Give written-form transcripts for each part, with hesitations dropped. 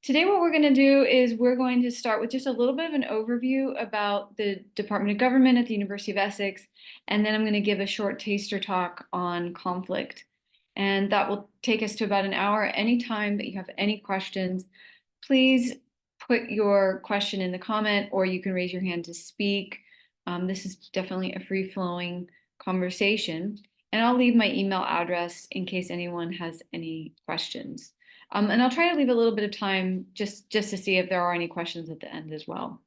Today, what we're going to do is we're going to start with just a little bit of an overview about the Department of Government at the University of Essex, and then I'm going to give a short taster talk on conflict. And that will take us to about an hour. Anytime that you have any questions, please put your question in the comment, or you can raise your hand to speak. This is definitely a free-flowing conversation. And I'll leave my email address in case anyone has any questions. And I'll try to leave a little bit of time just to see if there are any questions at the end as well.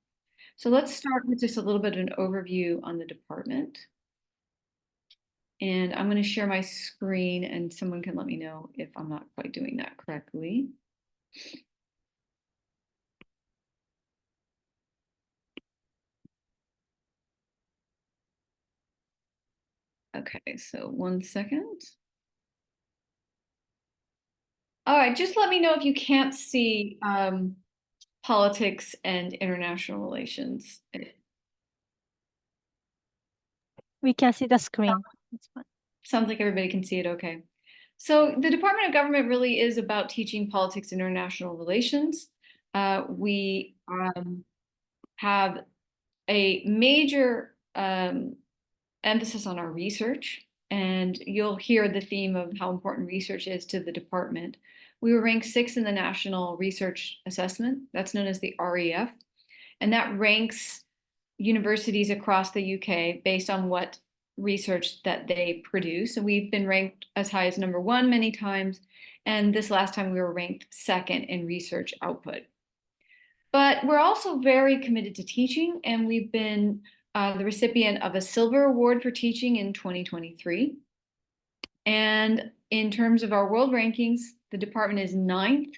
So let's start with just a little bit of an overview on the department. And I'm going to share my screen and someone can let me know if I'm not quite doing that correctly. Okay, so 1 second. All right, just let me know if you can't see politics and international relations. We can see the screen. It's fine. Sounds like everybody can see it okay. So the Department of Government really is about teaching politics and international relations. We have a major emphasis on our research, and you'll hear the theme of how important research is to the department. We were ranked 6th in the National Research Assessment, that's known as the REF, and that ranks universities across the UK based on what research that they produce. And we've been ranked as high as #1 many times, and this last time we were ranked 2nd in research output. But we're also very committed to teaching, and we've been the recipient of a Silver Award for teaching in 2023. And in terms of our world rankings, the department is 9th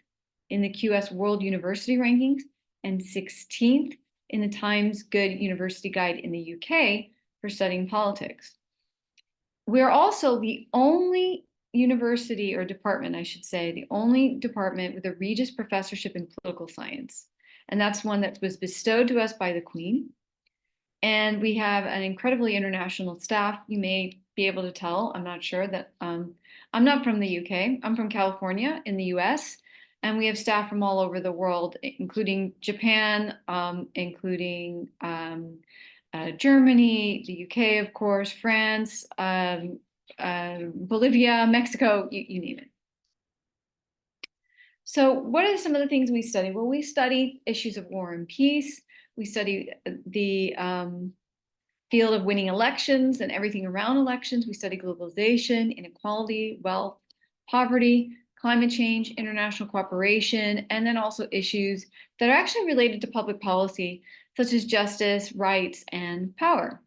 in the QS World University Rankings and 16th in the Times Good University Guide in the UK for studying politics. We're also the only university or department, I should say, the only department with a Regis Professorship in Political Science. And that's one that was bestowed to us by the Queen. And we have an incredibly international staff. You may be able to tell, I'm not sure, that I'm not from the UK. I'm from California in the US. And we have staff from all over the world, including Japan, including Germany, the UK, of course, France, Bolivia, Mexico, you name it. So what are some of the things we study? Well, we study issues of war and peace. We study the field of winning elections and everything around elections. We study globalization, inequality, wealth, poverty, climate change, international cooperation, and then also issues that are actually related to public policy, such as justice, rights, and power.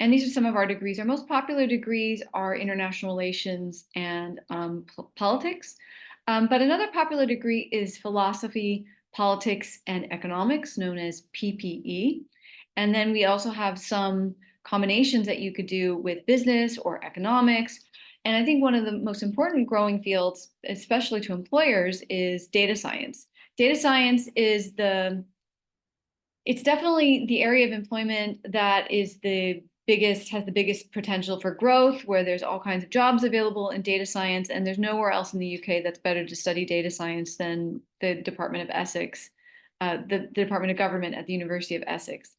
And these are some of our degrees. Our most popular degrees are international relations and politics. But another popular degree is philosophy, politics, and economics, known as PPE. And then we also have some combinations that you could do with business or economics. And I think one of the most important growing fields, especially to employers, is data science. Data science is it's definitely the area of employment that is has the biggest potential for growth, where there's all kinds of jobs available in data science, and there's nowhere else in the UK that's better to study data science than the Department of Essex, the Department of Government at the University of Essex.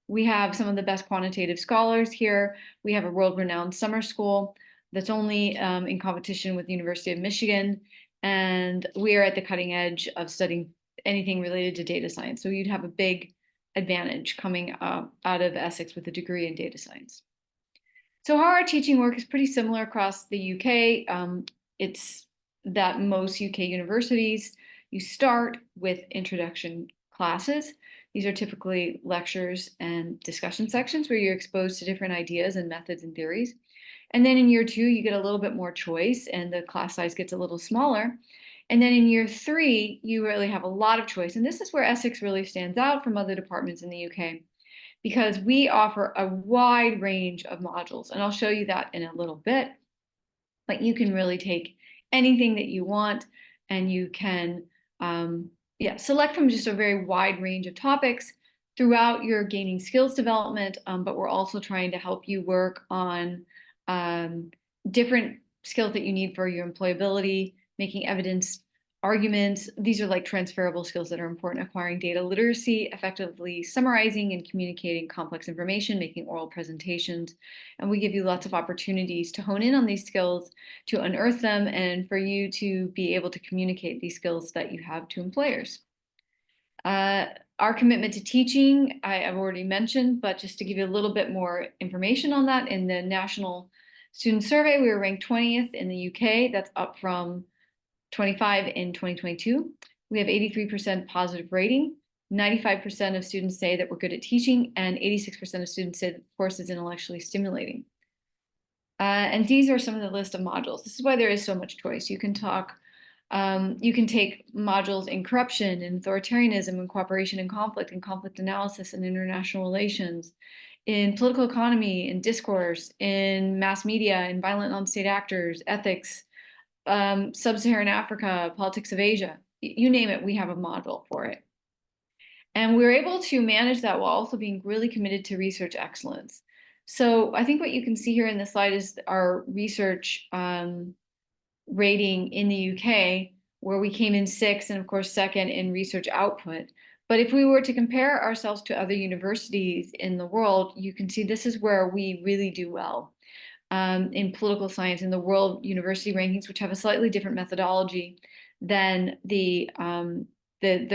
We have some of the best quantitative scholars here. We have a world-renowned summer school that's only in competition with the University of Michigan, and we are at the cutting edge of studying anything related to data science. So you'd have a big advantage coming out of Essex with a degree in data science. So how our teaching work is pretty similar across the UK. It's that most UK universities, you start with introduction classes. These are typically lectures and discussion sections where you're exposed to different ideas and methods and theories. And then in year 2, you get a little bit more choice and the class size gets a little smaller. And then in year 3, you really have a lot of choice. And this is where Essex really stands out from other departments in the UK, because we offer a wide range of modules. And I'll show you that in a little bit. But you can really take anything that you want, and you can select from just a very wide range of topics throughout your gaining skills development. But we're also trying to help you work on different skills that you need for your employability, making evidence arguments. These are like transferable skills that are important: acquiring data literacy, effectively summarizing and communicating complex information, making oral presentations. And we give you lots of opportunities to hone in on these skills, to unearth them, and for you to be able to communicate these skills that you have to employers. Our commitment to teaching, I've already mentioned, but just to give you a little bit more information on that, in the National Student Survey, we were ranked 20th in the UK. That's up from 25 in 2022. We have 83% positive rating. 95% of students say that we're good at teaching, and 86% of students say that the course is intellectually stimulating. And these are some of the list of modules. This is why there is so much choice. You can take modules in corruption, in authoritarianism, in cooperation and conflict analysis, and international relations, in political economy, in discourse, in mass media, in violent non-state actors, ethics, Sub-Saharan Africa, politics of Asia. You name it, we have a module for it. And we're able to manage that while also being really committed to research excellence. So I think what you can see here in this slide is our research rating in the UK, where we came in 6th and of course 2nd in research output. But if we were to compare ourselves to other universities in the world, you can see this is where we really do well. In political science, in the world university rankings, which have a slightly different methodology than the REF did,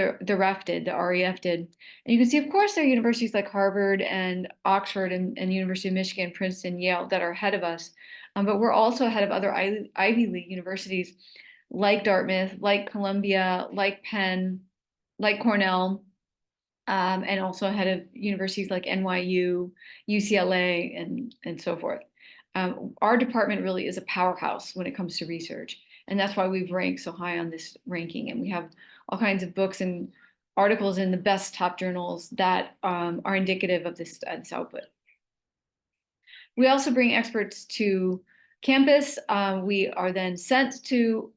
the REF did. And you can see, of course, there are universities like Harvard and Oxford and University of Michigan, Princeton, Yale that are ahead of us. But we're also ahead of other Ivy League universities like Dartmouth, like Columbia, like Penn, like Cornell, and also ahead of universities like NYU, UCLA, and so forth. Our department really is a powerhouse when it comes to research, and that's why we've ranked so high on this ranking. And we have all kinds of books and articles in the best top journals that are indicative of this output. We also bring experts to campus. We are then sent to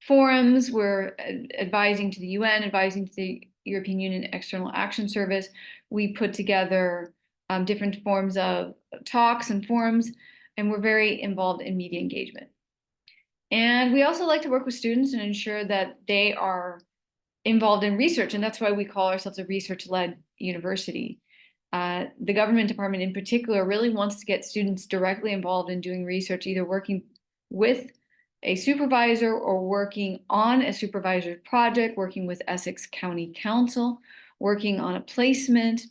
forums. We're advising to the UN, advising to the European Union External Action Service. We put together different forms of talks and forums, and we're very involved in media engagement. And we also like to work with students and ensure that they are involved in research, and that's why we call ourselves a research-led university. The government department in particular really wants to get students directly involved in doing research, either working with a supervisor or working on a supervisor's project, working with Essex County Council, working on a placement,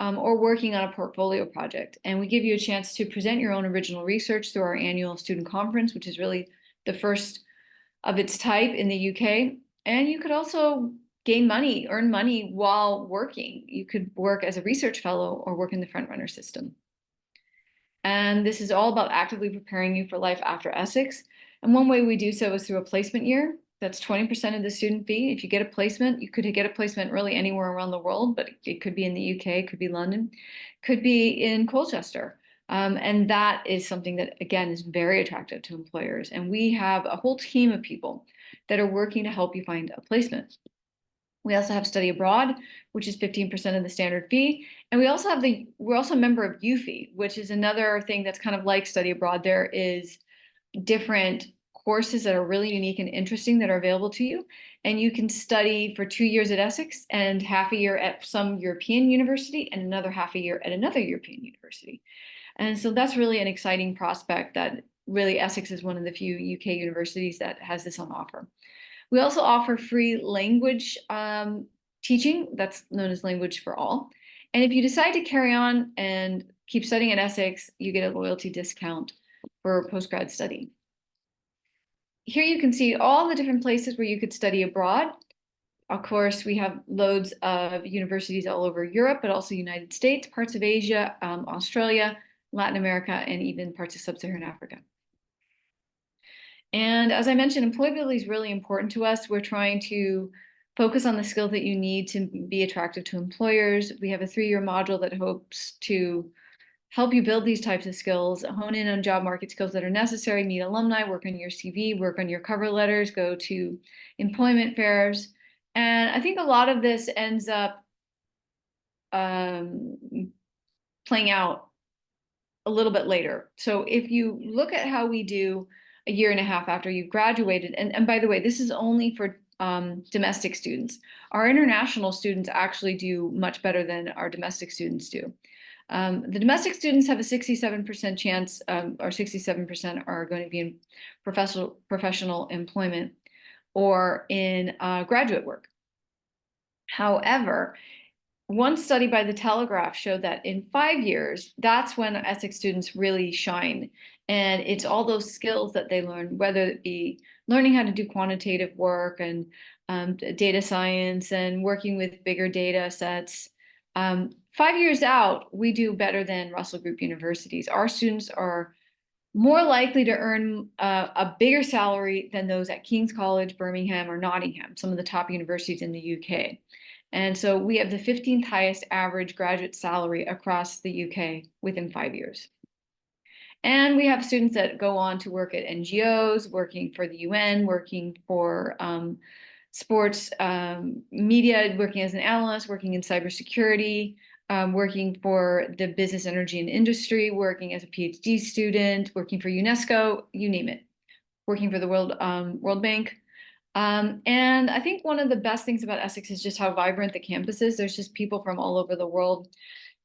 or working on a portfolio project. And we give you a chance to present your own original research through our annual student conference, which is really the first of its type in the UK. And you could also gain money, earn money while working. You could work as a research fellow or work in the front-runner system. And this is all about actively preparing you for life after Essex. And one way we do so is through a placement year. That's 20% of the student fee. If you get a placement, you could get a placement really anywhere around the world, but it could be in the UK, it could be London, could be in Colchester. And that is something that, again, is very attractive to employers. And we have a whole team of people that are working to help you find a placement. We also have study abroad, which is 15% of the standard fee. And we're also a member of UFI, which is another thing that's kind of like study abroad. There is different courses that are really unique and interesting that are available to you. And you can study for 2 years at Essex and half a year at some European university and another half a year at another European university. And so that's really an exciting prospect that really Essex is one of the few UK universities that has this on offer. We also offer free language teaching, that's known as Language for All. And if you decide to carry on and keep studying at Essex, you get a loyalty discount for postgrad study. Here you can see all the different places where you could study abroad. Of course, we have loads of universities all over Europe, but also United States, parts of Asia, Australia, Latin America, and even parts of Sub-Saharan Africa. And as I mentioned, employability is really important to us. We're trying to focus on the skills that you need to be attractive to employers. We have a 3-year module that hopes to help you build these types of skills, hone in on job market skills that are necessary, meet alumni, work on your CV, work on your cover letters, go to employment fairs. And I think a lot of this ends up playing out a little bit later. So if you look at how we do a year and a half after you've graduated, and by the way, this is only for domestic students. Our international students actually do much better than our domestic students do. The domestic students have a 67% chance, or 67% are going to be in professional employment or in graduate work. However, one study by the Telegraph showed that in 5 years, that's when Essex students really shine. And it's all those skills that they learn, whether it be learning how to do quantitative work and data science and working with bigger data sets. 5 years out, we do better than Russell Group universities. Our students are more likely to earn a bigger salary than those at King's College, Birmingham, or Nottingham, some of the top universities in the UK. And so we have the 15th highest average graduate salary across the UK within 5 years. And we have students that go on to work at NGOs, working for the UN, working for sports media, working as an analyst, working in cybersecurity, working for the business, energy, and industry, working as a PhD student, working for UNESCO, you name it, working for the World Bank. And I think one of the best things about Essex is just how vibrant the campus is. There's just people from all over the world.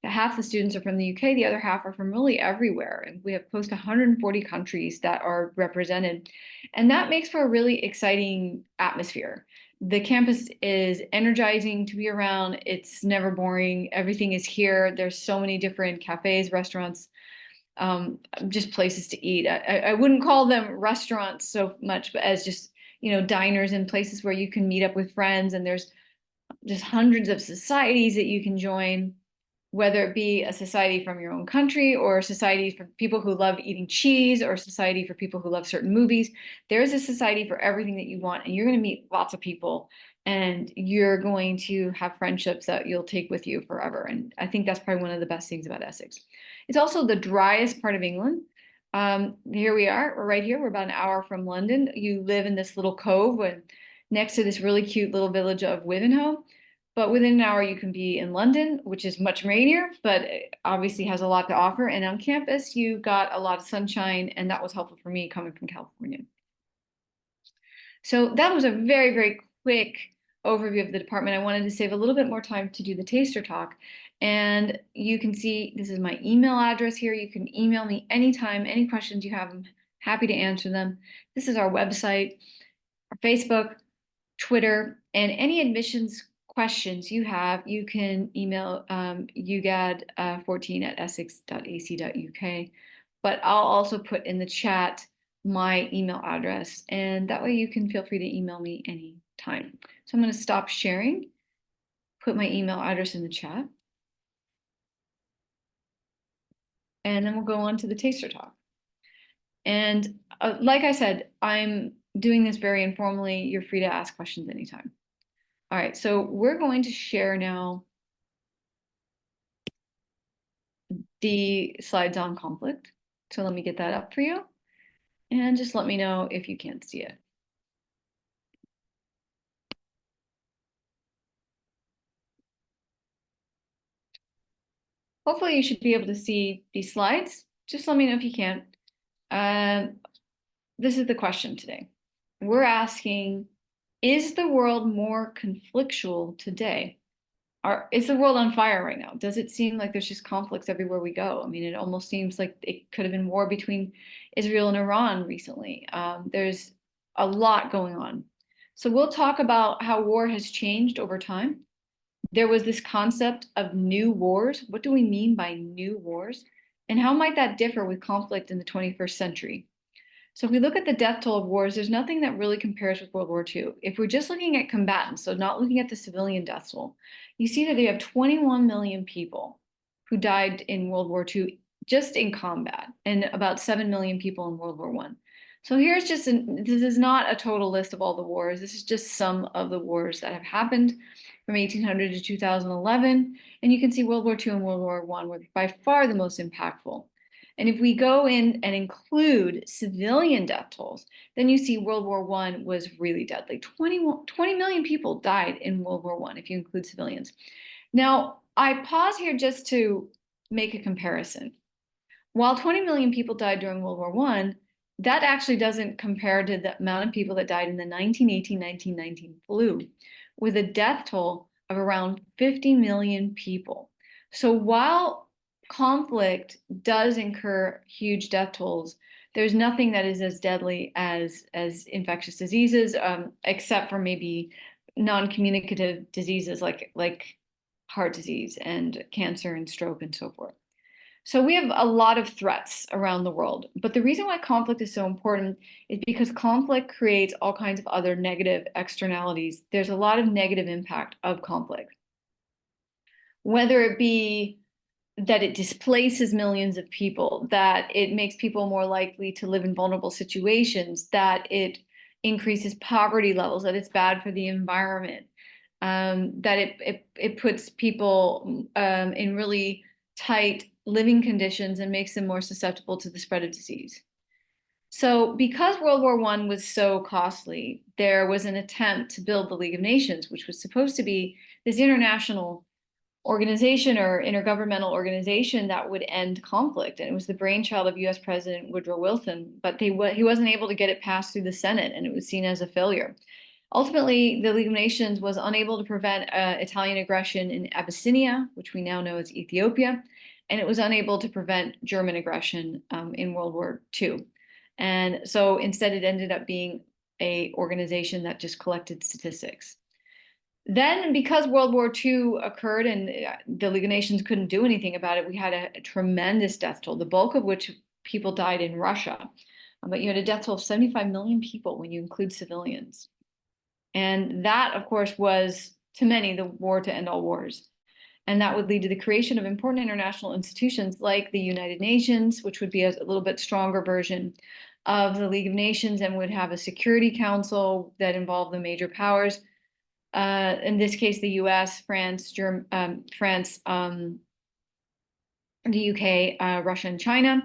Half the students are from the UK, the other half are from really everywhere. And we have close to 140 countries that are represented. And that makes for a really exciting atmosphere. The campus is energizing to be around. It's never boring. Everything is here. There's so many different cafes, restaurants, just places to eat. I wouldn't call them restaurants so much, but as just, diners and places where you can meet up with friends. And there's just hundreds of societies that you can join, whether it be a society from your own country or a society for people who love eating cheese or a society for people who love certain movies. There's a society for everything that you want, and you're going to meet lots of people, and you're going to have friendships that you'll take with you forever. And I think that's probably one of the best things about Essex. It's also the driest part of England. Here we are, we're right here. We're about an hour from London. You live in this little cove next to this really cute little village of Wivenhoe. But within an hour, you can be in London, which is much rainier, but it obviously has a lot to offer. And on campus, you got a lot of sunshine, and that was helpful for me coming from California. So that was a very, very quick overview of the department. I wanted to save a little bit more time to do the taster talk. And you can see this is my email address here. You can email me anytime, any questions you have. I'm happy to answer them. This is our website, our Facebook, Twitter, and any admissions questions you have, you can email ugad14@essex.ac.uk. But I'll also put in the chat my email address, and that way you can feel free to email me anytime. So I'm going to stop sharing, put my email address in the chat, and then we'll go on to the taster talk. And like I said, I'm doing this very informally. You're free to ask questions anytime. All right, so we're going to share now the slides on conflict. So let me get that up for you. And just let me know if you can't see it. Hopefully you should be able to see these slides. Just let me know if you can't. This is the question today. We're asking, is the world more conflictual today? Is the world on fire right now? Does it seem like there's just conflicts everywhere we go? I mean, it almost seems like it could have been war between Israel and Iran recently. There's a lot going on. So we'll talk about how war has changed over time. There was this concept of new wars. What do we mean by new wars? And how might that differ with conflict in the 21st century? So if we look at the death toll of wars, there's nothing that really compares with World War II. If we're just looking at combatants, so not looking at the civilian death toll, you see that they have 21 million people who died in World War II just in combat, and about 7 million people in World War I. So here's just, this is not a total list of all the wars. This is just some of the wars that have happened from 1800 to 2011. And you can see World War II and World War I were by far the most impactful. And if we go in and include civilian death tolls, then you see World War I was really deadly. 20 million people died in World War I if you include civilians. Now, I pause here just to make a comparison. while 20 million people died during World War I, that actually doesn't compare to the amount of people that died in the 1918-1919 flu, with a death toll of around 50 million people. So while conflict does incur huge death tolls, there's nothing that is as deadly as infectious diseases, except for maybe non-communicative diseases like heart disease and cancer and stroke and so forth. So we have a lot of threats around the world, but the reason why conflict is so important is because conflict creates all kinds of other negative externalities. There's a lot of negative impact of conflict, whether it be that it displaces millions of people, that it makes people more likely to live in vulnerable situations, that it increases poverty levels, that it's bad for the environment, that it puts people in really tight living conditions and makes them more susceptible to the spread of disease. So because World War I was so costly, there was an attempt to build the League of Nations, which was supposed to be this international organization or intergovernmental organization that would end conflict. And it was the brainchild of US President Woodrow Wilson, but he wasn't able to get it passed through the Senate, and it was seen as a failure. Ultimately, the League of Nations was unable to prevent Italian aggression in Abyssinia, which we now know as Ethiopia, and it was unable to prevent German aggression in World War II. And so instead, it ended up being an organization that just collected statistics. Then, because World War II occurred and the League of Nations couldn't do anything about it, we had a tremendous death toll, the bulk of which people died in Russia. But you had a death toll of 75 million people when you include civilians. And that, of course, was, to many, the war to end all wars. And that would lead to the creation of important international institutions like the United Nations, which would be a little bit stronger version of the League of Nations and would have a Security Council that involved the major powers. In this case, the US, France, the UK, Russia, and China.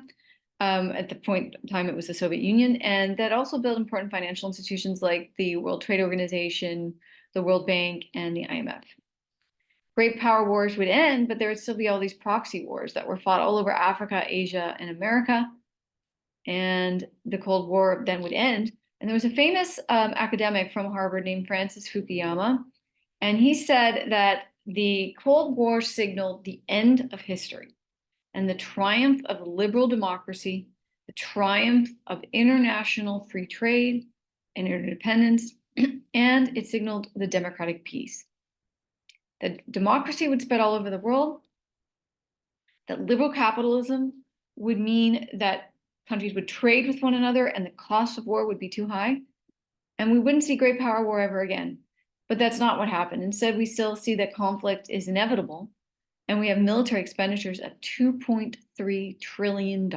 At the point in time, it was the Soviet Union. And that also built important financial institutions like the World Trade Organization, the World Bank, and the IMF. Great power wars would end, but there would still be all these proxy wars that were fought all over Africa, Asia, and America. And the Cold War then would end. And there was a famous academic from Harvard named Francis Fukuyama, and he said that the Cold War signaled the end of history and the triumph of liberal democracy, the triumph of international free trade and interdependence, and it signaled the democratic peace. That democracy would spread all over the world, that liberal capitalism would mean that countries would trade with one another and the cost of war would be too high, and we wouldn't see great power war ever again. But that's not what happened. Instead, we still see that conflict is inevitable, and we have military expenditures of $2.3 trillion.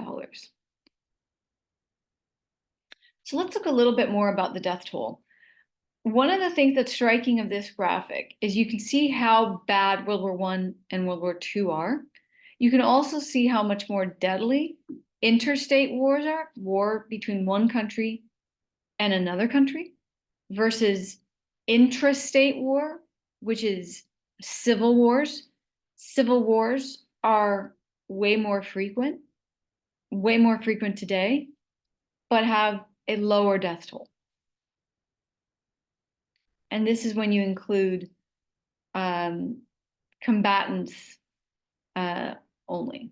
So let's look a little bit more about the death toll. One of the things that's striking of this graphic is you can see how bad World War I and World War II are. You can also see how much more deadly interstate wars are, war between one country and another country, versus intrastate war, which is civil wars. Civil wars are way more frequent today, but have a lower death toll. And this is when you include combatants only.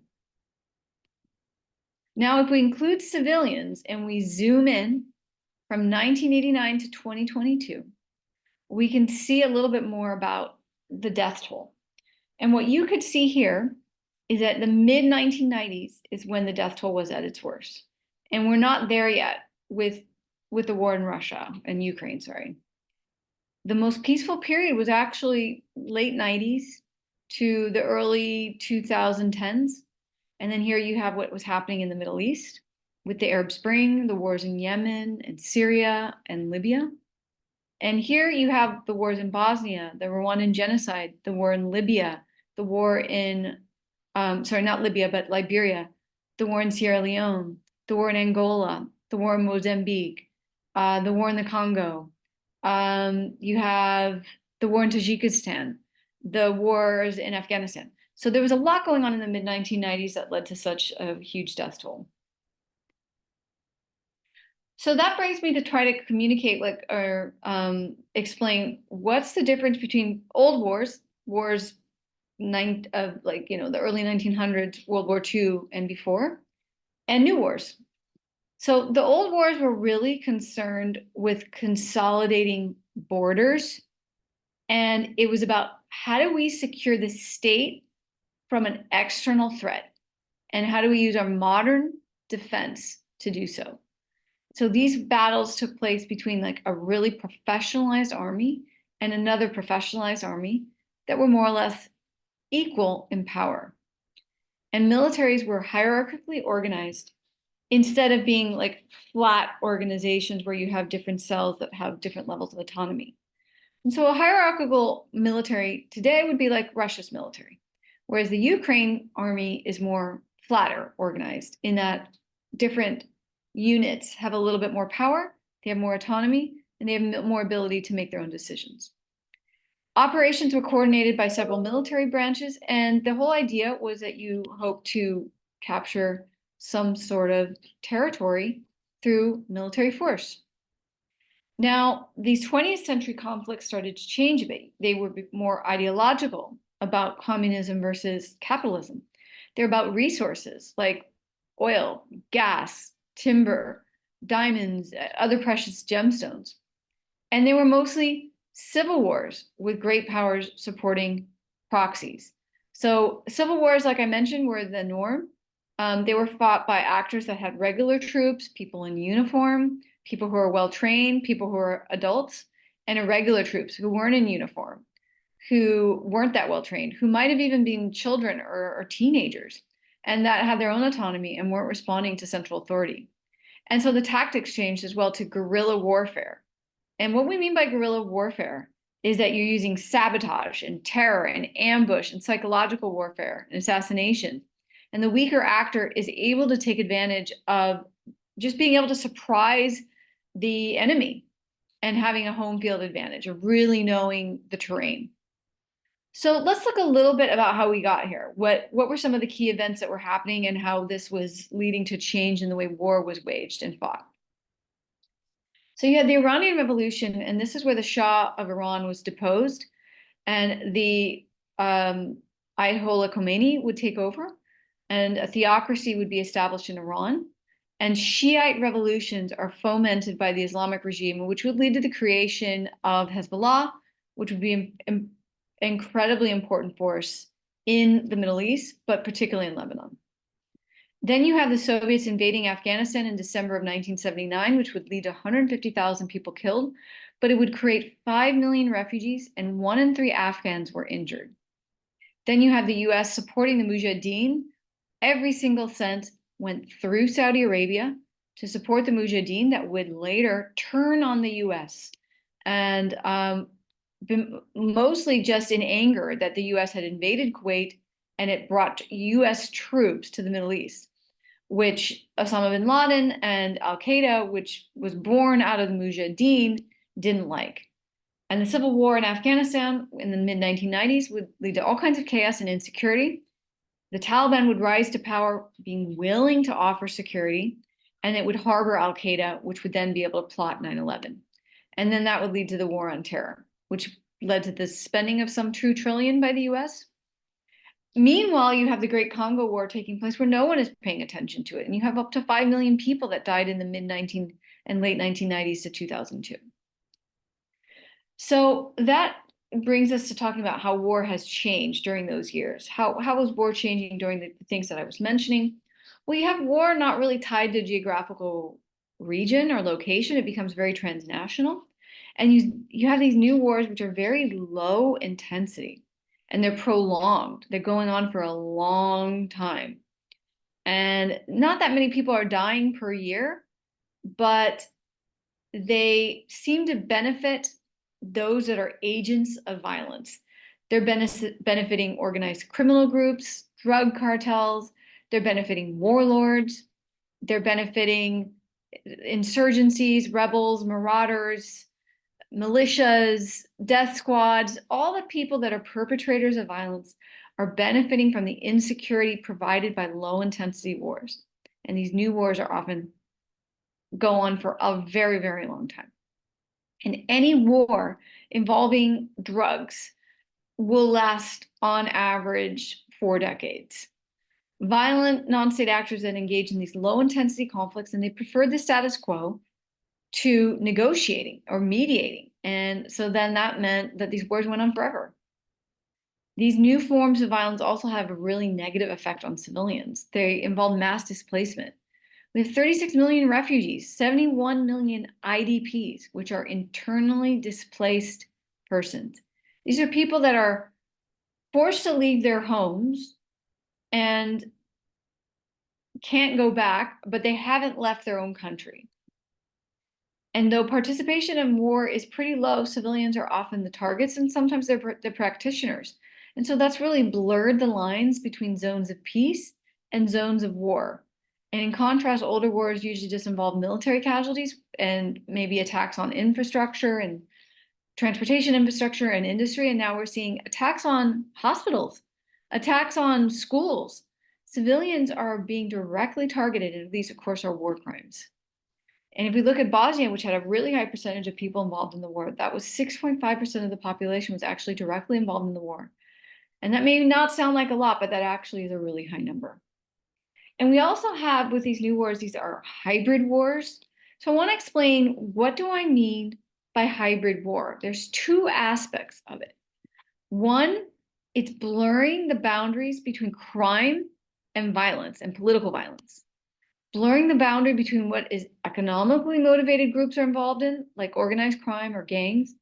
Now, if we include civilians and we zoom in from 1989 to 2022, we can see a little bit more about the death toll. And what you could see here is that the mid-1990s is when the death toll was at its worst. And we're not there yet with the war in Russia and Ukraine, sorry. The most peaceful period was actually late 90s to the early 2010s. And then here you have what was happening in the Middle East with the Arab Spring, the wars in Yemen and Syria and Libya. And here you have the wars in Bosnia, the Rwandan genocide, the war in Libya, the war in, sorry, not Libya, but Liberia, the war in Sierra Leone, the war in Angola, the war in Mozambique, the war in the Congo. You have the war in Tajikistan, the wars in Afghanistan. So there was a lot going on in the mid-1990s that led to such a huge death toll. So that brings me to try to communicate or explain what's the difference between old wars, the early 1900s, World War II and before, and new wars. So the old wars were really concerned with consolidating borders, and it was about how do we secure the state from an external threat, and how do we use our modern defense to do so. So these battles took place between like a really professionalized army and another professionalized army that were more or less equal in power. And militaries were hierarchically organized instead of being like flat organizations where you have different cells that have different levels of autonomy. And so a hierarchical military today would be like Russia's military, whereas the Ukraine army is more flatter organized in that different units have a little bit more power, they have more autonomy, and they have more ability to make their own decisions. Operations were coordinated by several military branches, and the whole idea was that you hope to capture some sort of territory through military force. Now, these 20th century conflicts started to change a bit. They were more ideological about communism versus capitalism. They're about resources like oil, gas, timber, diamonds, other precious gemstones. And they were mostly civil wars with great powers supporting proxies. So civil wars, like I mentioned, were the norm. They were fought by actors that had regular troops, people in uniform, people who are well-trained, people who are adults, and irregular troops who weren't in uniform, who weren't that well-trained, who might have even been children or teenagers, and that had their own autonomy and weren't responding to central authority. And so the tactics changed as well to guerrilla warfare. And what we mean by guerrilla warfare is that you're using sabotage and terror and ambush and psychological warfare and assassination. And the weaker actor is able to take advantage of just being able to surprise the enemy and having a home field advantage, of really knowing the terrain. So let's look a little bit about how we got here. What were some of the key events that were happening and how this was leading to change in the way war was waged and fought. So you had the Iranian Revolution, and this is where the Shah of Iran was deposed, and the Ayatollah Khomeini would take over, and a theocracy would be established in Iran. And Shiite revolutions are fomented by the Islamic regime, which would lead to the creation of Hezbollah, which would be an incredibly important force in the Middle East, but particularly in Lebanon. Then you have the Soviets invading Afghanistan in December of 1979, which would lead to 150,000 people killed, but it would create 5 million refugees, and 1 in 3 Afghans were injured. Then you have the US supporting the Mujahideen. Every single cent went through Saudi Arabia to support the Mujahideen that would later turn on the US. And mostly just in anger that the US had invaded Kuwait and it brought US troops to the Middle East, which Osama bin Laden and Al-Qaeda, which was born out of the Mujahideen, didn't like. And the civil war in Afghanistan in the mid-1990s would lead to all kinds of chaos and insecurity. The Taliban would rise to power, being willing to offer security, and it would harbor Al-Qaeda, which would then be able to plot 9/11. And then that would lead to the war on terror, which led to the spending of some $2 trillion by the US. Meanwhile, you have the Great Congo War taking place where no one is paying attention to it. And you have up to 5 million people that died in the mid-19 and late 1990s to 2002. So that brings us to talking about how war has changed during those years. How was war changing during the things that I was mentioning? Well, you have war not really tied to geographical region or location. It becomes very transnational. And you have these new wars which are very low intensity, and they're prolonged. They're going on for a long time. And not that many people are dying per year, but they seem to benefit those that are agents of violence. They're benefiting organized criminal groups, drug cartels, they're benefiting warlords, they're benefiting insurgencies, rebels, marauders, militias, death squads. All the people that are perpetrators of violence are benefiting from the insecurity provided by low-intensity wars. And these new wars are often go on for a very, very long time. And any war involving drugs will last on average 4 decades. Violent non-state actors that engage in these low-intensity conflicts, and they prefer the status quo to negotiating or mediating. And so then that meant that these wars went on forever. These new forms of violence also have a really negative effect on civilians. They involve mass displacement. We have 36 million refugees, 71 million IDPs, which are internally displaced persons. These are people that are forced to leave their homes and can't go back, but they haven't left their own country. And though participation in war is pretty low, civilians are often the targets, and sometimes they're the practitioners. And so that's really blurred the lines between zones of peace and zones of war. And in contrast, older wars usually just involve military casualties and maybe attacks on infrastructure and transportation infrastructure and industry. And now we're seeing attacks on hospitals, attacks on schools. Civilians are being directly targeted, and these, of course, are war crimes. And if we look at Bosnia, which had a really high percentage of people involved in the war, that was 6.5% of the population was actually directly involved in the war. And that may not sound like a lot, but that actually is a really high number. And we also have, with these new wars, these are hybrid wars. So I want to explain, what do I mean by hybrid war? There's 2 aspects of it. One, it's blurring the boundaries between crime and violence and political violence. Blurring the boundary between what is economically motivated groups are involved in, like organized crime or gangs,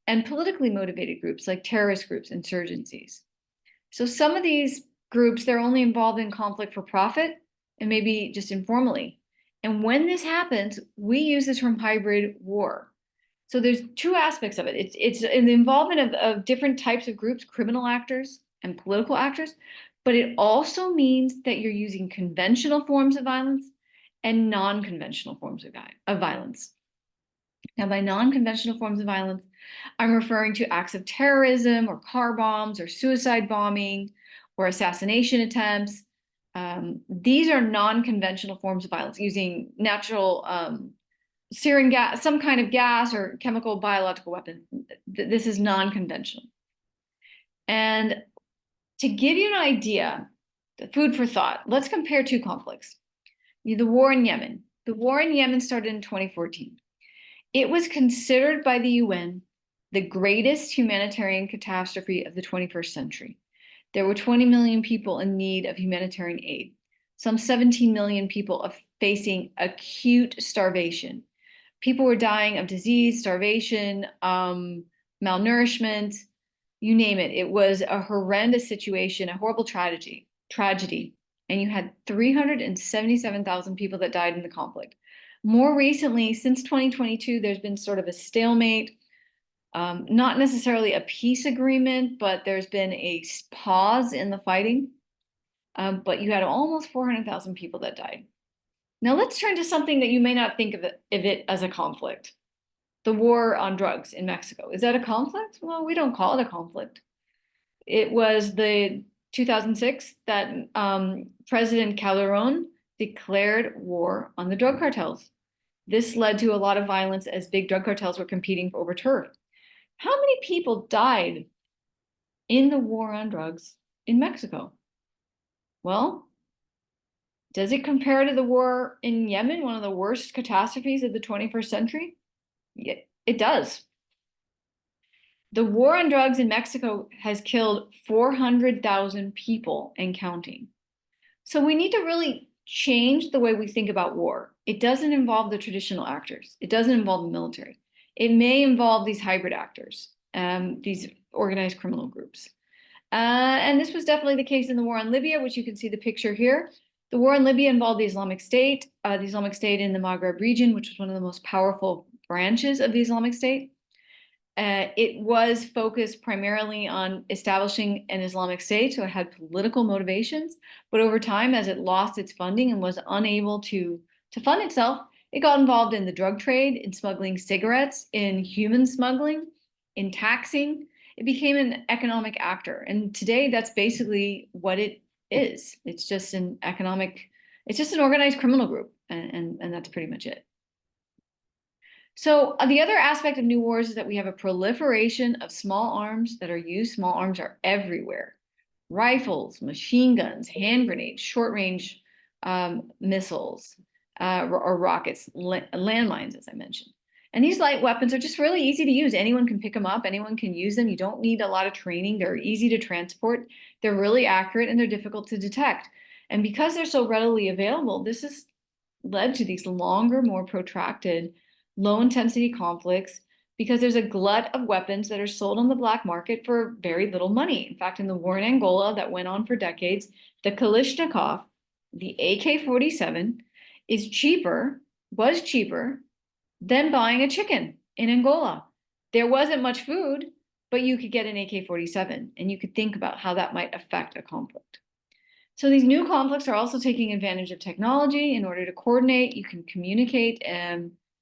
and politically motivated groups like terrorist groups, insurgencies. So some of these groups, they're only involved in conflict for profit and maybe just informally. And when this happens, we use the term hybrid war. So there's 2 aspects of it. It's an involvement of different types of groups, criminal actors and political actors, but it also means that you're using conventional forms of violence and non-conventional forms of violence. Now, by non-conventional forms of violence, I'm referring to acts of terrorism or car bombs or suicide bombing or assassination attempts. These are non-conventional forms of violence using natural sarin gas, some kind of gas or chemical biological weapon. This is non-conventional. And to give you an idea, the food for thought, let's compare 2 conflicts. The war in Yemen. The war in Yemen started in 2014. It was considered by the UN the greatest humanitarian catastrophe of the 21st century. There were 20 million people in need of humanitarian aid. Some 17 million people are facing acute starvation. People were dying of disease, starvation, malnourishment, you name it. It was a horrendous situation, a horrible tragedy. And you had 377,000 people that died in the conflict. More recently, since 2022, there's been sort of a stalemate, not necessarily a peace agreement, but there's been a pause in the fighting. But you had almost 400,000 people that died. Now let's turn to something that you may not think of it as a conflict. The war on drugs in Mexico. Is that a conflict? Well, we don't call it a conflict. It was the 2006 that President Calderon declared war on the drug cartels. This led to a lot of violence as big drug cartels were competing over turf. How many people died in the war on drugs in Mexico? Well, does it compare to the war in Yemen, one of the worst catastrophes of the 21st century? Yeah, it does. The war on drugs in Mexico has killed 400,000 people and counting. So we need to really change the way we think about war. It doesn't involve the traditional actors. It doesn't involve the military. It may involve these hybrid actors, these organized criminal groups. And this was definitely the case in the war on Libya, which you can see the picture here. The war in Libya involved the Islamic State in the Maghreb region, which was one of the most powerful branches of the Islamic State. It was focused primarily on establishing an Islamic State, so it had political motivations. But over time, as it lost its funding and was unable to fund itself, it got involved in the drug trade, in smuggling cigarettes, in human smuggling, in taxing. it became an economic actor. And today that's basically what it is. It's just an organized criminal group. And that's pretty much it. So the other aspect of new wars is that we have a proliferation of small arms that are used. Small arms are everywhere. Rifles, machine guns, hand grenades, short-range missiles, or rockets, landmines, as I mentioned. And these light weapons are just really easy to use. Anyone can pick them up. Anyone can use them. You don't need a lot of training. They're easy to transport. They're really accurate, and they're difficult to detect. And because they're so readily available, this has led to these longer, more protracted, low-intensity conflicts because there's a glut of weapons that are sold on the black market for very little money. In fact, in the war in Angola that went on for decades, the Kalashnikov, the AK-47, was cheaper than buying a chicken in Angola. There wasn't much food, but you could get an AK-47, and you could think about how that might affect a conflict. So these new conflicts are also taking advantage of technology in order to coordinate. You can communicate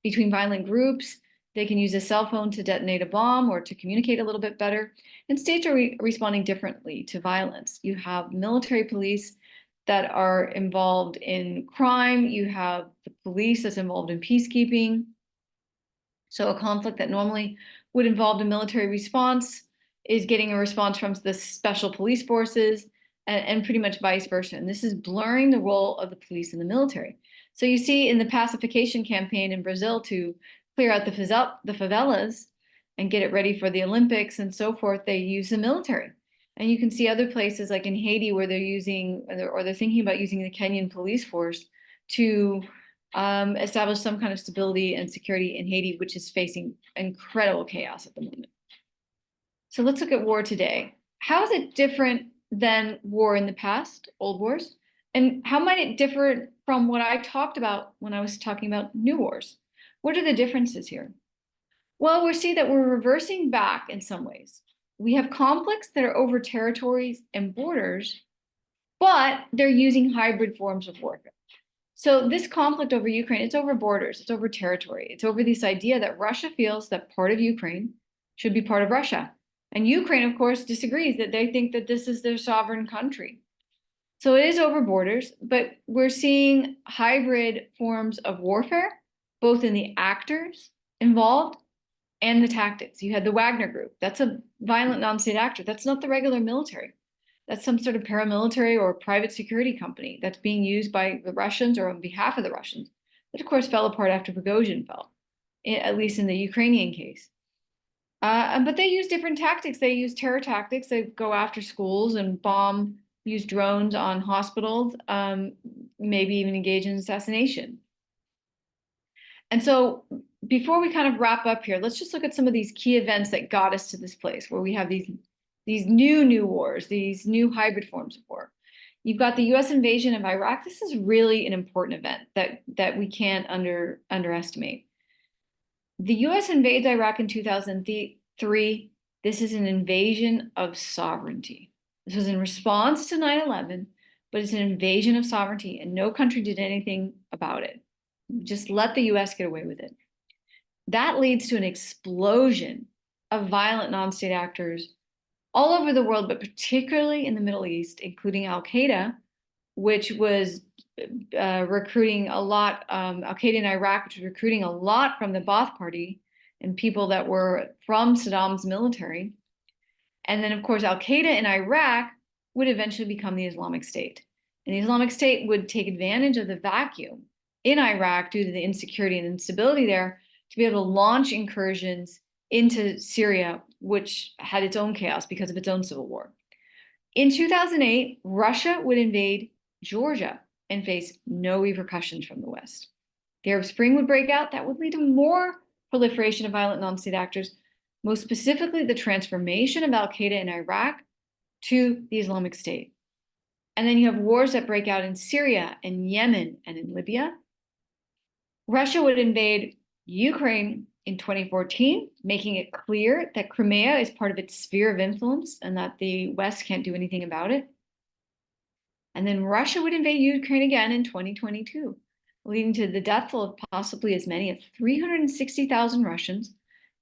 between violent groups. They can use a cell phone to detonate a bomb or to communicate a little bit better. And states are responding differently to violence. You have military police that are involved in crime. You have the police that's involved in peacekeeping. So a conflict that normally would involve a military response is getting a response from the special police forces, and pretty much vice versa. And this is blurring the role of the police and the military. So you see in the pacification campaign in Brazil to clear out the favelas and get it ready for the Olympics and so forth, they use the military. And you can see other places like in Haiti where they're thinking about using the Kenyan police force to establish some kind of stability and security in Haiti, which is facing incredible chaos at the moment. So let's look at war today. How is it different than war in the past, old wars? And how might it differ from what I talked about when I was talking about new wars? What are the differences here? Well, we see that we're reversing back in some ways. We have conflicts that are over territories and borders, but they're using hybrid forms of warfare. So this conflict over Ukraine, it's over borders, it's over territory. It's over this idea that Russia feels that part of Ukraine should be part of Russia. And Ukraine, of course, disagrees, that they think that this is their sovereign country. So it is over borders, but we're seeing hybrid forms of warfare, both in the actors involved and the tactics. You had the Wagner Group. That's a violent non-state actor. That's not the regular military. That's some sort of paramilitary or private security company that's being used by the Russians or on behalf of the Russians. That, of course, fell apart after Prigozhin fell, at least in the Ukrainian case. But they use different tactics. They use terror tactics. They go after schools and use drones on hospitals, maybe even engage in assassination. And so before we kind of wrap up here, let's just look at some of these key events that got us to this place where we have these new wars, these new hybrid forms of war. You've got the US invasion of Iraq. This is really an important event that we can't underestimate. The US invades Iraq in 2003. This is an invasion of sovereignty. This was in response to 9/11, but it's an invasion of sovereignty, and no country did anything about it. Just let the US get away with it. That leads to an explosion of violent non-state actors all over the world, but particularly in the Middle East, including Al-Qaeda, which was recruiting a lot, Al-Qaeda in Iraq, which was recruiting a lot from the Ba'ath Party and people that were from Saddam's military. And then, of course, Al-Qaeda in Iraq would eventually become the Islamic State. And the Islamic State would take advantage of the vacuum in Iraq due to the insecurity and instability there to be able to launch incursions into Syria, which had its own chaos because of its own civil war. In 2008, Russia would invade Georgia and face no repercussions from the West. The Arab Spring would break out. That would lead to more proliferation of violent non-state actors, most specifically the transformation of Al-Qaeda in Iraq to the Islamic State. And then you have wars that break out in Syria and Yemen and in Libya. Russia would invade Ukraine in 2014, making it clear that Crimea is part of its sphere of influence and that the West can't do anything about it. And then Russia would invade Ukraine again in 2022, leading to the death of possibly as many as 360,000 Russians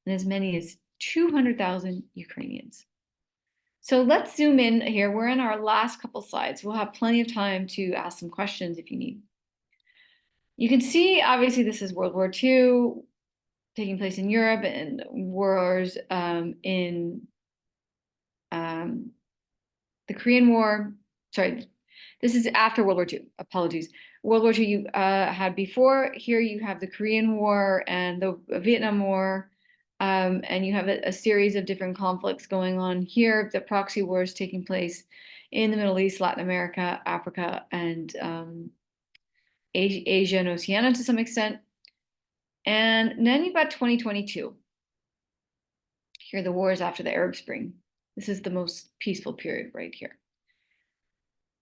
and as many as 200,000 Ukrainians. So let's zoom in here. We're in our last couple slides. We'll have plenty of time to ask some questions if you need. You can see, obviously, this is World War II taking place in Europe and wars in the Korean War. Sorry, this is after World War II. Apologies. World War II you had before. Here you have the Korean War and the Vietnam War. And you have a series of different conflicts going on here. The proxy wars taking place in the Middle East, Latin America, Africa, and Asia and Oceania to some extent. And then you've got 2022. Here are the wars after the Arab Spring. This is the most peaceful period right here.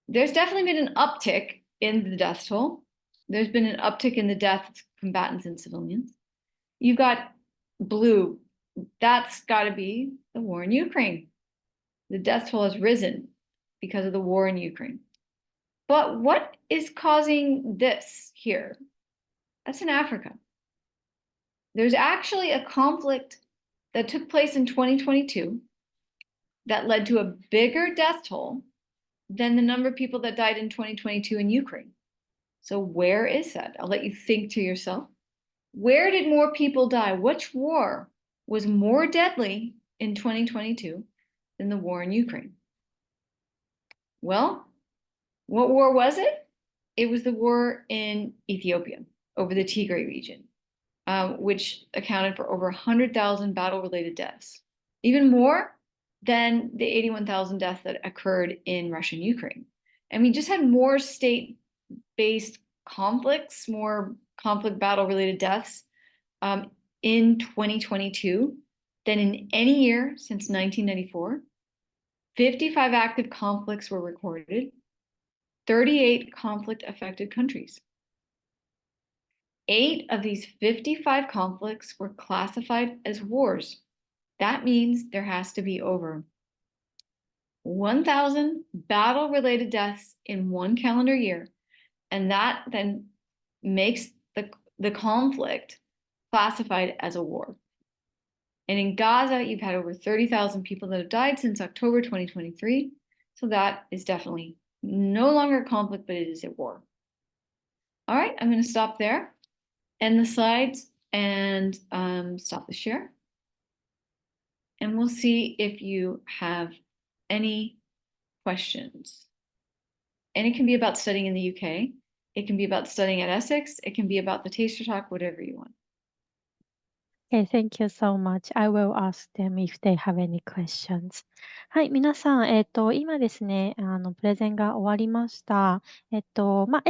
There's definitely been an uptick in the death toll. There's been an uptick in the deaths of combatants and civilians. You've got blue. That's got to be the war in Ukraine. The death toll has risen because of the war in Ukraine. But what is causing this here? That's in Africa. There's actually a conflict that took place in 2022 that led to a bigger death toll than the number of people that died in 2022 in Ukraine. So where is that? I'll let you think to yourself. Where did more people die? Which war was more deadly in 2022 than the war in Ukraine? Well, what war was it? It was the war in Ethiopia over the Tigray region, which accounted for over 100,000 battle-related deaths, even more than the 81,000 deaths that occurred in Russia and Ukraine. And we just had more state-based conflicts, more conflict battle-related deaths in 2022 than in any year since 1994. 55 active conflicts were recorded, 38 conflict-affected countries. 8 of these 55 conflicts were classified as wars. That means there has to be over 1,000 battle-related deaths in one calendar year, and that then makes the conflict classified as a war. And in Gaza, you've had over 30,000 people that have died since October 2023. So that is definitely no longer a conflict, but it is a war. All right, I'm going to stop there, end the slides, and stop the share. And we'll see if you have any questions. And it can be about studying in the UK. It can be about studying at Essex. It can be about the taster talk, whatever you want. Okay, thank you so much. I will ask them if they have any questions. はい、皆さん、今ですね、プレゼンが終わりました。エ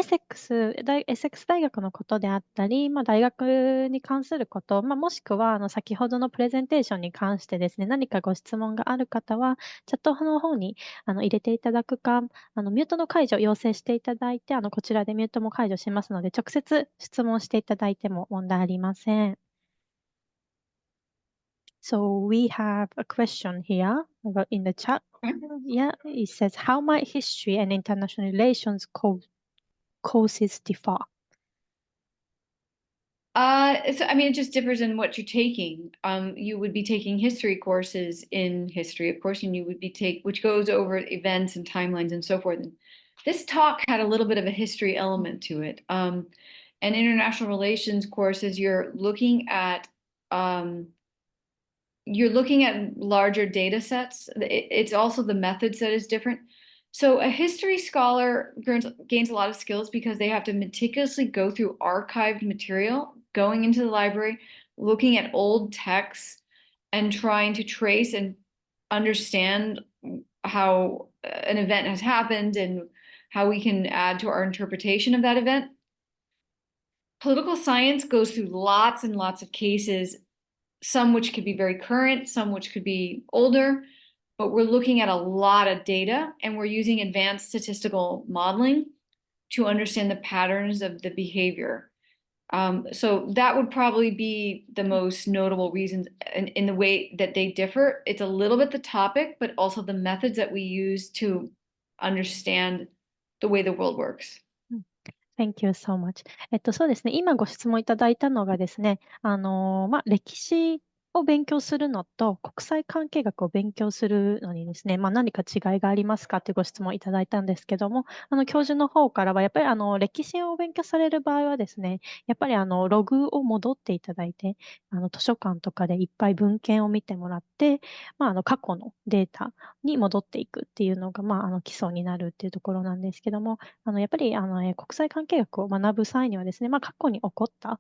セックス大学のことであったり、大学に関すること、もしくは、先ほどのプレゼンテーションに関してですね、何かご質問がある方は、チャットの方に入れていただくか、ミュートの解除要請していただいて、こちらでミュートも解除しますので、直接質問していただいても問題ありません。So we have a question here in the chat. Yeah, it says, how might history and international relations courses differ? It just differs in what you're taking. You would be taking history courses in history, of course, and you would be which goes over events and timelines and so forth. And this talk had a little bit of a history element to it. And international relations courses, you're looking at larger data sets. It's also the methods that is different. So a history scholar gains a lot of skills because they have to meticulously go through archived material, going into the library, looking at old texts, and trying to trace and understand how an event has happened and how we can add to our interpretation of that event. Political science goes through lots and lots of cases, some which could be very current, some which could be older, but we're looking at a lot of data and we're using advanced statistical modeling to understand the patterns of the behavior. So that would probably be the most notable reasons in the way that they differ. It's a little bit the topic, but also the methods that we use to understand the way the world works. Thank you so much. そうですね、今ご質問いただいたのがですね、歴史を勉強するのと、国際関係学を勉強するのにですね、何か違いがありますかというご質問をいただいたんですけども、教授の方からは、やっぱり歴史を勉強される場合はですね、やっぱりログを戻っていただいて、図書館とかでいっぱい文献を見てもらって、過去のデータに戻っていくっていうのが、基礎になるっていうところなんですけども、やっぱり国際関係学を学ぶ際にはですね、過去に起こった、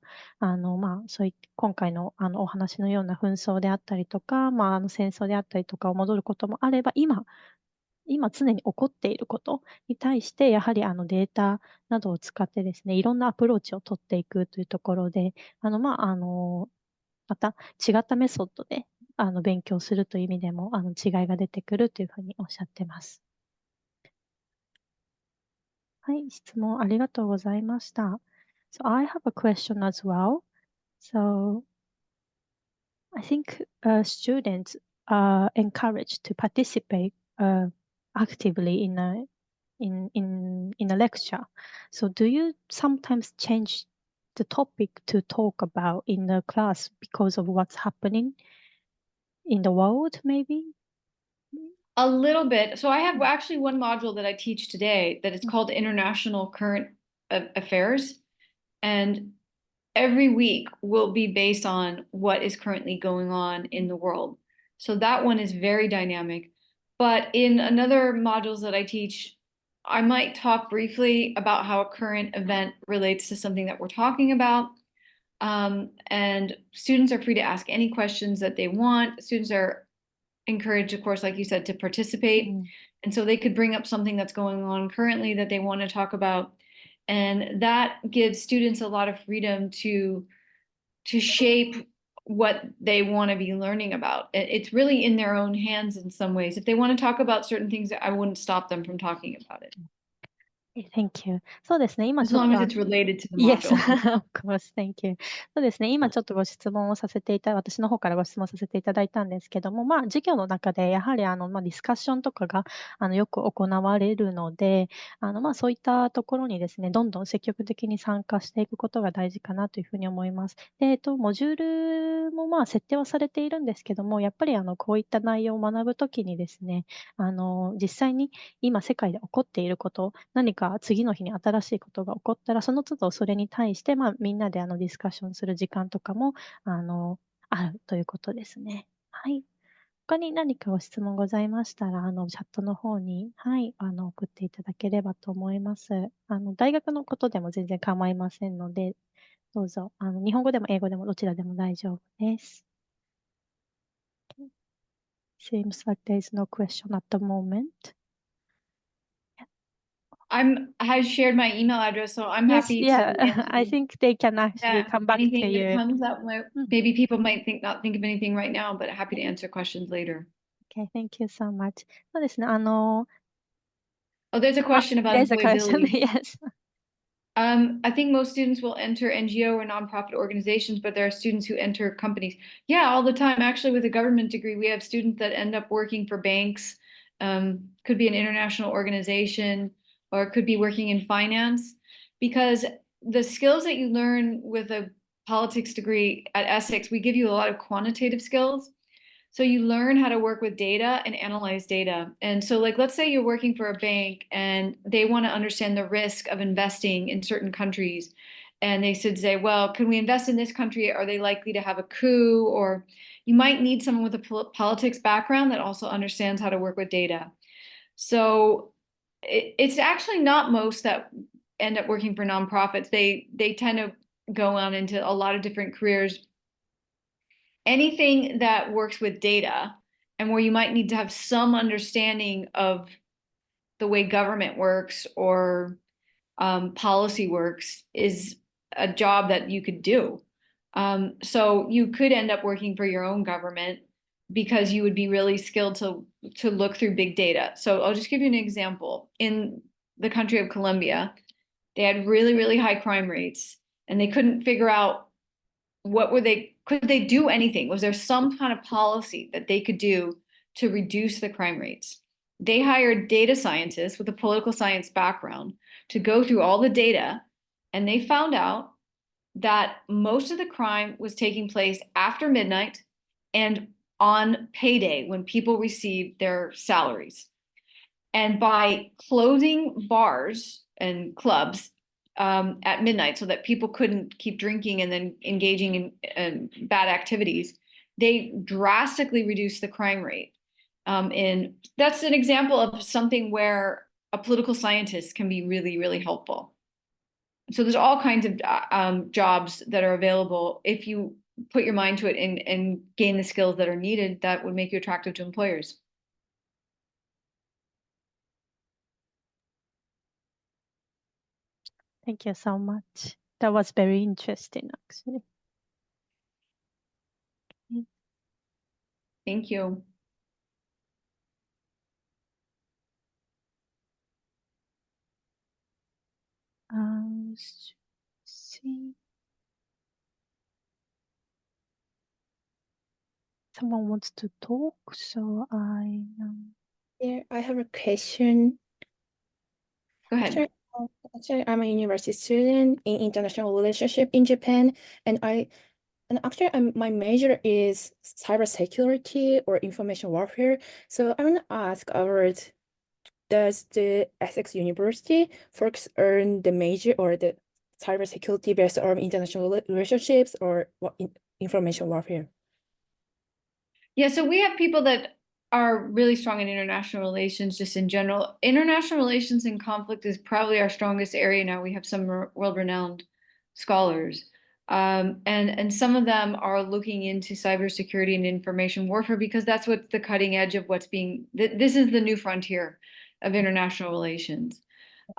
そういった今回の、お話のような紛争であったりとか、戦争であったりとかを戻ることもあれば、今常に起こっていることに対して、やはりデータなどを使ってですね、いろんなアプローチを取っていくというところで、また違ったメソッドで勉強するという意味でも違いが出てくるというふうにおっしゃってます。はい、質問ありがとうございました。So I have a question as well. So I think students are encouraged to participate actively in a lecture. So do you sometimes change the topic to talk about in the class because of what's happening in the world, maybe? A little bit. So I have actually one module that I teach today that it's called International Current Affairs. And every week will be based on what is currently going on in the world. So that one is very dynamic. But in another modules that I teach, I might talk briefly about how a current event relates to something that we're talking about. And students are free to ask any questions that they want. Students are encouraged, of course, like you said, to participate. And so they could bring up something that's going on currently that they want to talk about. And that gives students a lot of freedom to shape what they want to be learning about. It's really in their own hands in some ways. If they want to talk about certain things, I wouldn't stop them from talking about it. Thank you. そうですね、今 As ちょっ long と as it's related to the Yes, module. of course, thank you. そうですね、今ちょっとご質問をさせて私の方からご質問させていただいたんですけども、授業の中でやはりディスカッションとかがよく行われるので、そういったところにですね、どんどん積極的に参加していくことが大事かなというふうに思います。で、モジュールも設定はされているんですけども、やっぱりこういった内容を学ぶときにですね、実際に今世界で起こっていること、何か次の日に新しいことが起こったら、その都度それに対して、みんなでディスカッションする時間とかも、あるということですね。はい。他に何かご質問ございましたら、チャットの方に、はい、送っていただければと思います。大学のことでも全然構いませんので、どうぞ、日本語でも英語でもどちらでも大丈夫です。Seems like there is no question at the moment. Has shared my email address, so I'm Yes, happy to yeah. answer I think they can actually come back to anything that you. comes up. Maybe people might not think of anything right now, but happy to answer questions later. Okay, thank you so much. そうですね、Oh, there's a question about there's a question. employability. Yes. I think most students will enter NGO or nonprofit organizations, but there are students who enter companies. Yeah, all the time. Actually, with a government degree, we have students that end up working for banks, could be an international organization, or it could be working in finance, because the skills that you learn with a politics degree at Essex, we give you a lot of quantitative skills. So you learn how to work with data and analyze data. And so like, let's say you're working for a bank and they want to understand the risk of investing in certain countries. And they should say, well, can we invest in this country? Are they likely to have a coup? Or you might need someone with a politics background that also understands how to work with data. So it's actually not most that end up working for nonprofits. They tend to go on into a lot of different careers. Anything that works with data and where you might need to have some understanding of the way government works or policy works is a job that you could do. So you could end up working for your own government because you would be really skilled to look through big data. So I'll just give you an example. In the country of Colombia, they had really, really high crime rates, and they couldn't figure out could they do anything? Was there some kind of policy that they could do to reduce the crime rates? They hired data scientists with a political science background to go through all the data, and they found out that most of the crime was taking place after midnight and on payday when people receive their salaries. And by closing bars and clubs at midnight so that people couldn't keep drinking and then engaging in bad activities, they drastically reduced the crime rate. And that's an example of something where a political scientist can be really, really helpful. So there's all kinds of jobs that are available. If you put your mind to it and gain the skills that are needed, that would make you attractive to employers. Thank you so much. That was very interesting, actually. Thank you. See. Someone wants to talk, so Yeah, I have a question. Go ahead. Actually, I'm a university student in international relationship in Japan, and my major is cybersecurity or information warfare. So I want to ask about, does the Essex University focus on the major or the cybersecurity based on international relationships or information warfare? Yeah, so we have people that are really strong in international relations just in general. International relations and conflict is probably our strongest area now. We have some world-renowned scholars. And some of them are looking into cybersecurity and information warfare because that's what's the cutting edge of this is the new frontier of international relations.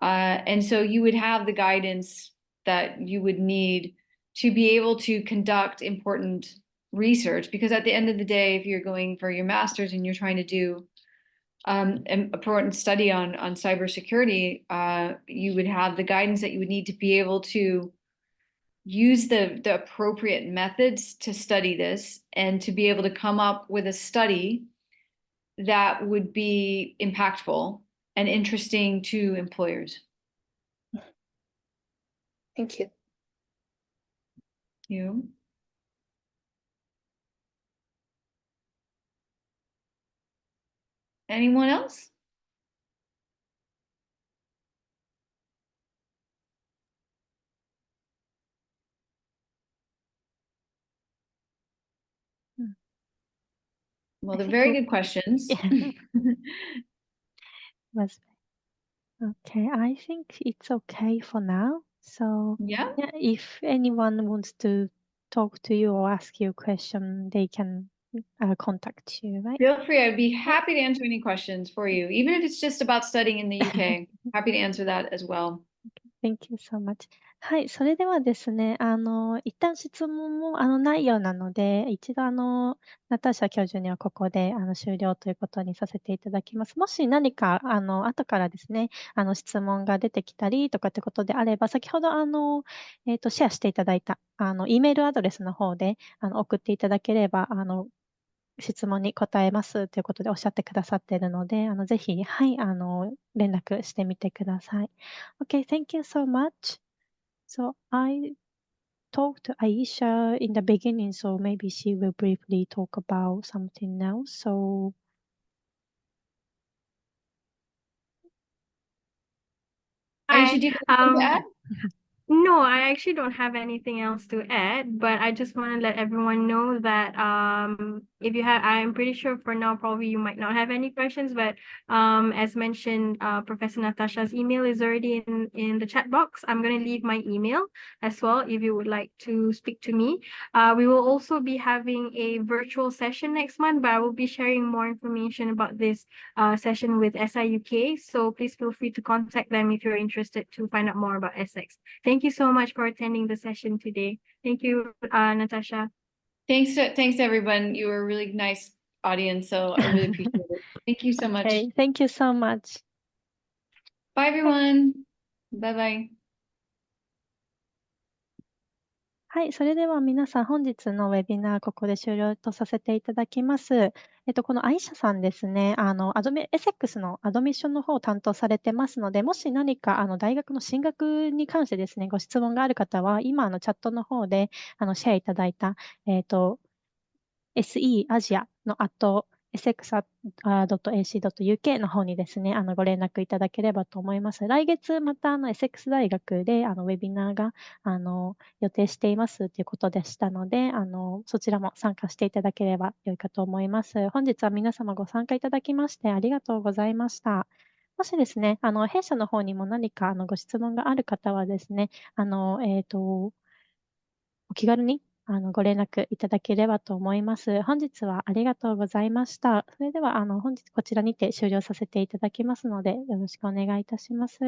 And so you would have the guidance that you would need to be able to conduct important research, because at the end of the day, if you're going for your master's and you're trying to do an important study on cybersecurity, you would have the guidance that you would need to be able to use the appropriate methods to study this and to be able to come up with a study that would be impactful and interesting to employers. Thank you. You. Anyone else? Well, they're very good questions. Okay, I think it's okay for now. So Yeah. If anyone wants to talk to you or ask you a question, they can contact you, right? Feel free. I'd be happy to answer any questions for you, even if it's just about studying in the UK. Happy to answer that as well. Thank you so much. はい、それではですね、一旦質問もないようなので、一度ナターシャ教授にはここで終了ということにさせていただきます。もし何か後からですね、質問が出てきたりとかってことであれば、先ほどシェアしていただいたEメールアドレスの方で送っていただければ質問に答えますということでおっしゃってくださっているので、ぜひ、はい、連絡してみてください。Okay, thank you so much. So I talked to Aisha in the beginning, so maybe she will briefly talk about something else. So Aisha, do you have anything to add? No, I actually don't have anything else to add, but I just want to let everyone know that if you have, I'm pretty sure for now probably you might not have any questions, but as mentioned, Professor Natasha's email is already in the chat box. I'm going to leave my email as well if you would like to speak to me. We will also be having a virtual session next month, but I will be sharing more information about this session with SIUK. So please feel free to contact them if you're interested to find out more about Essex. Thank you so much for attending the session today. Thank you, Natasha. Thanks, everyone. You were a really nice audience, so I really appreciate it. Thank you so much. Okay, thank you so much. Bye, everyone. Bye-bye. はい、それでは皆さん、本日のウェビナー、ここで終了とさせていただきます。このアイシャさんですね、エセックスのアドミッションの方を担当されてますので、もし何か大学の進学に関してですね、ご質問がある方は、今チャットの方でシェアいただいた、SE アジアのessex.ac.uk の方にですね、ご連絡いただければと思います。来月またエセックス大学でウェビナーが予定していますということでしたので、そちらも参加していただければ良いかと思います。本日は皆様ご参加いただきましてありがとうございました。もしですね、弊社の方にも何かご質問がある方はですね、お気軽にご連絡いただければと思います。本日はありがとうございました。それでは本日こちらにて終了させていただきますので、よろしくお願いいたします。